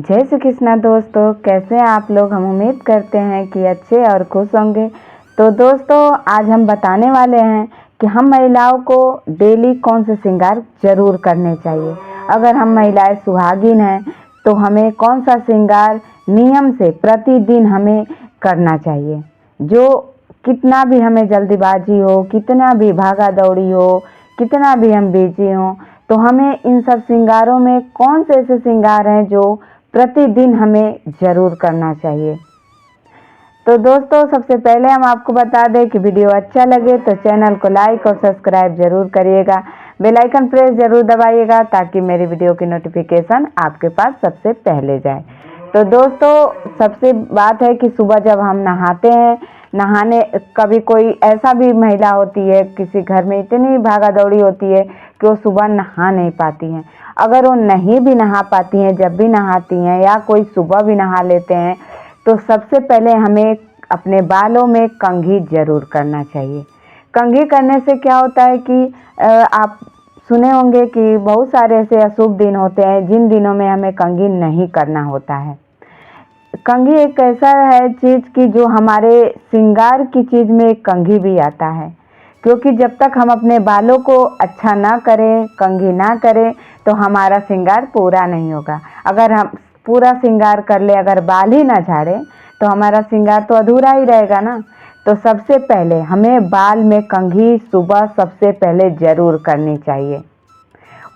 जय श्री कृष्णा दोस्तों, कैसे हैं आप लोग। हम उम्मीद करते हैं कि अच्छे और खुश होंगे। तो दोस्तों, आज हम बताने वाले हैं कि हम महिलाओं को डेली कौन से श्रृंगार जरूर करने चाहिए। अगर हम महिलाएं सुहागिन हैं तो हमें कौन सा श्रृंगार नियम से प्रतिदिन हमें करना चाहिए। जो कितना भी हमें जल्दीबाजी हो, कितना भी भागा दौड़ी हो, कितना भी हम बिजी हों, तो हमें इन सब श्रृंगारों में कौन से ऐसे श्रृंगार हैं जो प्रतिदिन हमें ज़रूर करना चाहिए। तो दोस्तों, सबसे पहले हम आपको बता दें कि वीडियो अच्छा लगे तो चैनल को लाइक और सब्सक्राइब ज़रूर करिएगा। बेल आइकन प्रेस ज़रूर दबाइएगा ताकि मेरी वीडियो की नोटिफिकेशन आपके पास सबसे पहले जाए। तो दोस्तों, सबसे बात है कि सुबह जब हम नहाते हैं, नहाने कभी कोई ऐसा भी महिला होती है, किसी घर में इतनी भागा दौड़ी होती है कि वो सुबह नहा नहीं पाती हैं। अगर वो नहीं भी नहा पाती हैं, जब भी नहाती हैं या कोई सुबह भी नहा लेते हैं, तो सबसे पहले हमें अपने बालों में कंघी जरूर करना चाहिए। कंघी करने से क्या होता है कि आप सुने होंगे कि बहुत सारे ऐसे अशुभ दिन होते हैं जिन दिनों में हमें कंघी नहीं करना होता है। कंघी एक ऐसा है चीज़ कि जो हमारे श्रृंगार की चीज़ में एक कंघी भी आता है, क्योंकि जब तक हम अपने बालों को अच्छा ना करें, कंघी ना करें, तो हमारा श्रृंगार पूरा नहीं होगा। अगर हम पूरा श्रृंगार कर ले, अगर बाल ही ना झाड़ें, तो हमारा श्रृंगार तो अधूरा ही रहेगा ना। तो सबसे पहले हमें बाल में कंघी सुबह सबसे पहले ज़रूर करनी चाहिए।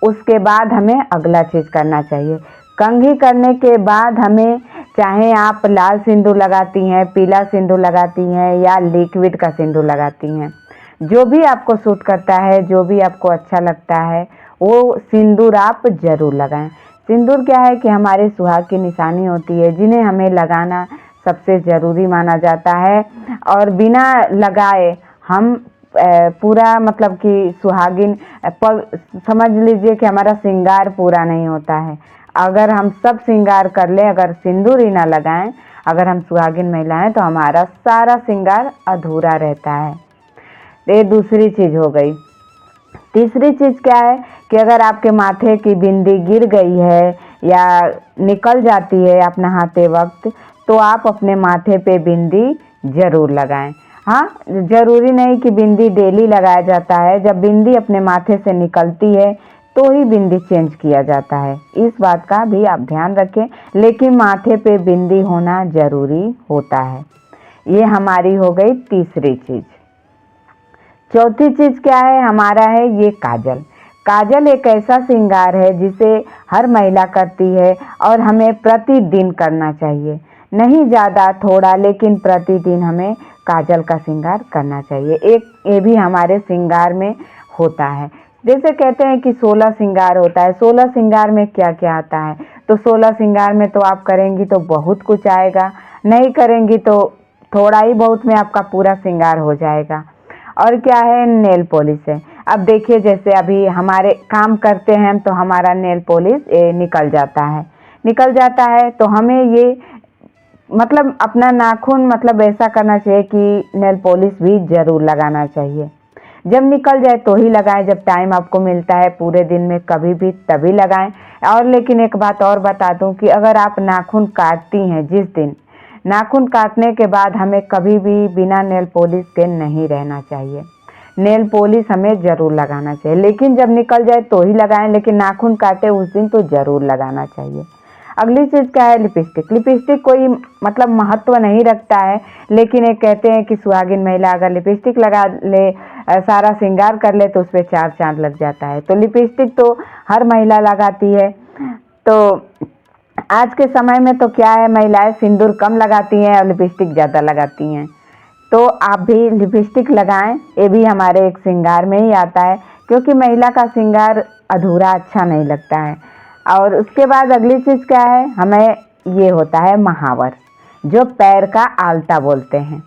उसके बाद हमें अगला चीज़ करना चाहिए। कंघी करने के बाद हमें, चाहे आप लाल सिंदूर लगाती हैं, पीला सिंदूर लगाती हैं या लिक्विड का सिंदूर लगाती हैं, जो भी आपको सूट करता है, जो भी आपको अच्छा लगता है, वो सिंदूर आप ज़रूर लगाएं। सिंदूर क्या है कि हमारे सुहाग की निशानी होती है, जिन्हें हमें लगाना सबसे ज़रूरी माना जाता है। और बिना लगाए हम पूरा मतलब कि सुहागिन समझ लीजिए कि हमारा श्रृंगार पूरा नहीं होता है। अगर हम सब श्रृंगार कर लें, अगर सिंदूर ही ना लगाएं, अगर हम सुहागिन महिलाएं, तो हमारा सारा श्रृंगार अधूरा रहता है। ये दूसरी चीज़ हो गई। तीसरी चीज़ क्या है कि अगर आपके माथे की बिंदी गिर गई है या निकल जाती है आप नहाते वक्त, तो आप अपने माथे पे बिंदी ज़रूर लगाएं। हाँ, ज़रूरी नहीं कि बिंदी डेली लगाया जाता है। जब बिंदी अपने माथे से निकलती है तो ही बिंदी चेंज किया जाता है, इस बात का भी आप ध्यान रखें। लेकिन माथे पे बिंदी होना ज़रूरी होता है। ये हमारी हो गई तीसरी चीज़। चौथी चीज़ क्या है हमारा, है ये काजल। काजल एक ऐसा श्रृंगार है जिसे हर महिला करती है और हमें प्रतिदिन करना चाहिए। नहीं ज़्यादा, थोड़ा, लेकिन प्रतिदिन हमें काजल का श्रृंगार करना चाहिए। एक ये भी हमारे श्रृंगार में होता है। जैसे कहते हैं कि 16 श्रृंगार होता है। 16 श्रृंगार में क्या क्या आता है, तो 16 श्रृंगार में तो आप करेंगी तो बहुत कुछ आएगा, नहीं करेंगी तो थोड़ा ही बहुत में आपका पूरा श्रृंगार हो जाएगा। और क्या है, नेल पॉलिश है। अब देखिए, जैसे अभी हमारे काम करते हैं तो हमारा नेल पॉलिश निकल जाता है, तो हमें ये मतलब अपना नाखून मतलब ऐसा करना चाहिए कि नेल पॉलिश भी ज़रूर लगाना चाहिए। जब निकल जाए तो ही लगाएं, जब टाइम आपको मिलता है पूरे दिन में कभी भी तभी लगाएं। और लेकिन एक बात और बता दूं कि अगर आप नाखून काटती हैं, जिस दिन नाखून काटने के बाद हमें कभी भी बिना नेल पॉलिश के नहीं रहना चाहिए। नेल पॉलिश हमें ज़रूर लगाना चाहिए, लेकिन जब निकल जाए तो ही लगाएं, लेकिन नाखून काटे उस दिन तो ज़रूर लगाना चाहिए। अगली चीज़ क्या है, लिपस्टिक। लिपस्टिक कोई मतलब महत्व नहीं रखता है, लेकिन एक कहते हैं कि सुहागिन महिला अगर लिपस्टिक लगा ले, सारा श्रृंगार कर ले, तो उस पर 4 चांद लग जाता है। तो लिपस्टिक तो हर महिला लगाती है। तो आज के समय में तो क्या है, महिलाएं सिंदूर कम लगाती हैं और लिपस्टिक ज़्यादा लगाती हैं। तो आप भी लिपस्टिक लगाएं, ये भी हमारे एक श्रृंगार में ही आता है, क्योंकि महिला का श्रृंगार अधूरा अच्छा नहीं लगता है। और उसके बाद अगली चीज़ क्या है, हमें ये होता है महावर, जो पैर का आलता बोलते हैं।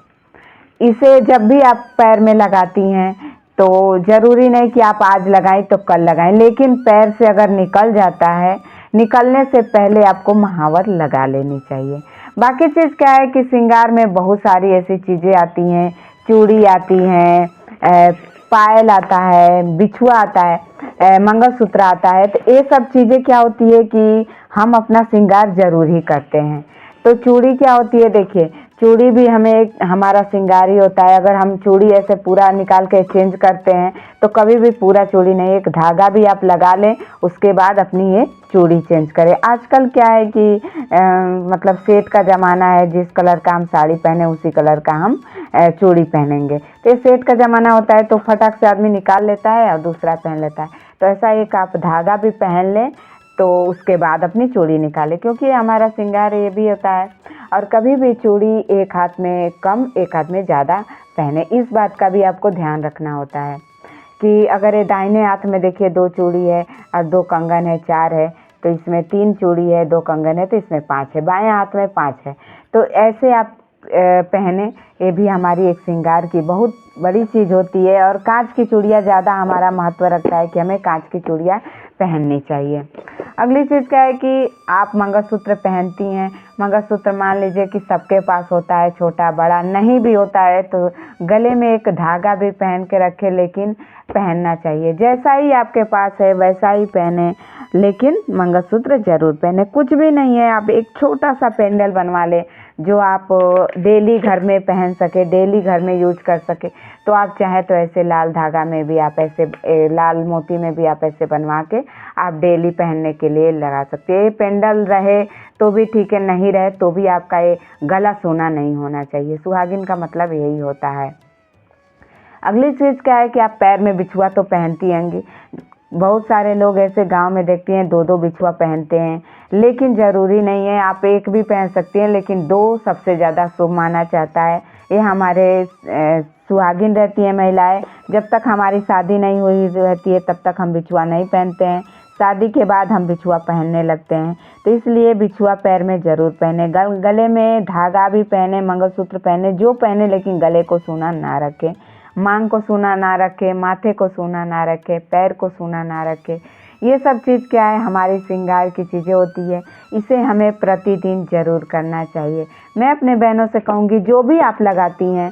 इसे जब भी आप पैर में लगाती हैं, तो ज़रूरी नहीं कि आप आज लगाएं तो कल लगाएं, लेकिन पैर से अगर निकल जाता है, निकलने से पहले आपको महावर लगा लेनी चाहिए। बाकी चीज़ क्या है कि श्रृंगार में बहुत सारी ऐसी चीज़ें आती हैं, चूड़ी आती हैं, पायल आता है, बिछुआ आता है, मंगलसूत्र आता है। तो ये सब चीज़ें क्या होती है कि हम अपना श्रृंगार जरूर ही करते हैं। तो चूड़ी क्या होती है, देखिए चूड़ी भी हमें एक हमारा श्रृंगार ही होता है। अगर हम चूड़ी ऐसे पूरा निकाल के चेंज करते हैं तो कभी भी पूरा चूड़ी नहीं, एक धागा भी आप लगा लें उसके बाद अपनी ये चूड़ी चेंज करें। आजकल क्या है कि मतलब सेट का ज़माना है, जिस कलर का हम साड़ी पहने उसी कलर का हम चूड़ी पहनेंगे। तो ये सेट का ज़माना होता है तो फटाक से आदमी निकाल लेता है और दूसरा पहन लेता है। तो ऐसा एक आप धागा भी पहन लें तो उसके बाद अपनी चूड़ी निकालें, क्योंकि हमारा श्रृंगार ये भी होता है। और कभी भी चूड़ी एक हाथ में कम एक हाथ में ज़्यादा पहने, इस बात का भी आपको ध्यान रखना होता है कि अगर ये दाहिने हाथ में देखिए 2 चूड़ी है और 2 कंगन है, 4 है, तो इसमें 3 चूड़ी है, 2 कंगन है, तो इसमें 5 है। बाएं हाथ में 5 है। तो ऐसे आप पहने, ये भी हमारी एक श्रृंगार की बहुत बड़ी चीज़ होती है। और कांच की चूड़ियाँ ज़्यादा हमारा महत्व रखता है कि हमें कांच की चूड़ियाँ पहननी चाहिए। अगली चीज़ क्या है कि आप मंगलसूत्र पहनती हैं। मंगलसूत्र मान लीजिए कि सबके पास होता है, छोटा बड़ा नहीं भी होता है तो गले में एक धागा भी पहन के रखें, लेकिन पहनना चाहिए। जैसा ही आपके पास है वैसा ही पहने, लेकिन मंगलसूत्र ज़रूर पहने। कुछ भी नहीं है, आप एक छोटा सा पेंडल बनवा लें जो आप डेली घर में पहन सके, डेली घर में यूज कर सके। तो आप चाहे तो ऐसे लाल धागा में भी आप ऐसे लाल मोती में भी आप ऐसे बनवा के आप डेली पहनने के लिए लगा सकते हैं। पेंडल रहे तो भी ठीक है, नहीं रहे तो भी आपका ये गला सोना नहीं होना चाहिए। सुहागिन का मतलब यही होता है। अगली चीज़ क्या है कि आप पैर में बिछुआ तो पहनती होंगी। बहुत सारे लोग ऐसे गांव में देखती हैं 2-2 बिछुआ पहनते हैं, लेकिन ज़रूरी नहीं है। आप एक भी पहन सकती हैं, लेकिन 2 सबसे ज़्यादा शुभ माना जाता है। ये हमारे सुहागिन रहती हैं महिलाएं, जब तक हमारी शादी नहीं हुई रहती है तब तक हम बिछुआ नहीं पहनते हैं। शादी के बाद हम बिछुआ पहनने लगते हैं, तो इसलिए बिछुआ पैर में ज़रूर पहने। गले में धागा भी पहने, मंगलसूत्र पहने, जो पहने, लेकिन गले को सूना ना रखें, मांग को सूना ना रखे, माथे को सूना ना रखे, पैर को सूना ना रखे। ये सब चीज़ क्या है, हमारी श्रृंगार की चीज़ें होती है। इसे हमें प्रतिदिन ज़रूर करना चाहिए। मैं अपने बहनों से कहूँगी जो भी आप लगाती हैं,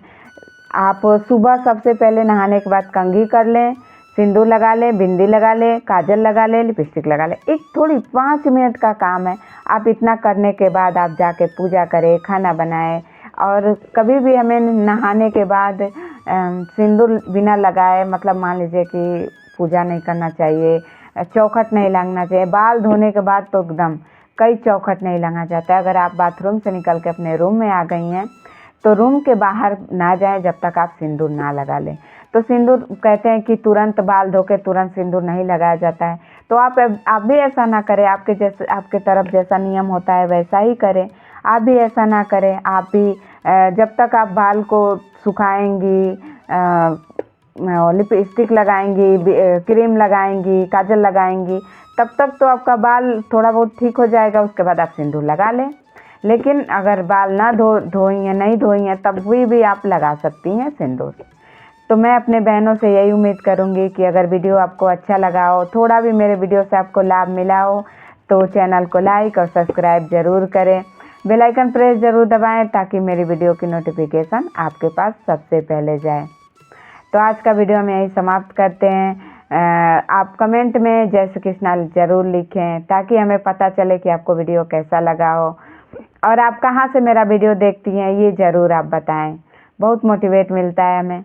आप सुबह सबसे पहले नहाने के बाद कंघी कर लें, सिंदूर लगा लें, बिंदी लगा लें, काजल लगा लें, लिपस्टिक लगा लें। एक थोड़ी 5 मिनट का काम है। आप इतना करने के बाद आप जाके पूजा करें, खाना बनाएं। और कभी भी हमें नहाने के बाद सिंदूर बिना लगाए, मतलब मान लीजिए कि पूजा नहीं करना चाहिए, चौखट नहीं लगना चाहिए। बाल धोने के बाद तो एकदम कई चौखट नहीं लगना चाहता है। अगर आप बाथरूम से निकल के अपने रूम में आ गई हैं तो रूम के बाहर ना जाएं जब तक आप सिंदूर ना लगा लें। तो सिंदूर कहते हैं कि तुरंत बाल धो के तुरंत सिंदूर नहीं लगाया जाता है। तो आप भी ऐसा ना करें। आपके तरफ जैसा नियम होता है वैसा ही करें। आप भी ऐसा ना करें। आप भी जब तक आप बाल को सुखाएंगी, लिपस्टिक लगाएंगी, क्रीम लगाएंगी, काजल लगाएंगी, तब तक तो आपका बाल थोड़ा बहुत ठीक हो जाएगा। उसके बाद आप सिंदूर लगा लें। लेकिन अगर बाल ना नहीं धोई हैं तब भी आप लगा सकती हैं सिंदूर। तो मैं अपने बहनों से यही उम्मीद करूंगी कि अगर वीडियो आपको अच्छा लगा हो, थोड़ा भी मेरे वीडियो से आपको लाभ मिला हो, तो चैनल को लाइक और सब्सक्राइब ज़रूर करें। बेल आइकन प्रेस ज़रूर दबाएं ताकि मेरी वीडियो की नोटिफिकेशन आपके पास सबसे पहले जाए। तो आज का वीडियो हम यही समाप्त करते हैं। आप कमेंट में जय श्री कृष्णा ज़रूर लिखें ताकि हमें पता चले कि आपको वीडियो कैसा लगा हो, और आप कहाँ से मेरा वीडियो देखती हैं ये ज़रूर आप बताएं। बहुत मोटिवेट मिलता है हमें।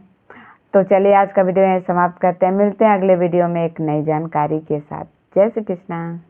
तो चलिए आज का वीडियो यहीं समाप्त करते हैं। मिलते हैं अगले वीडियो में एक नई जानकारी के साथ। जय श्री कृष्णा।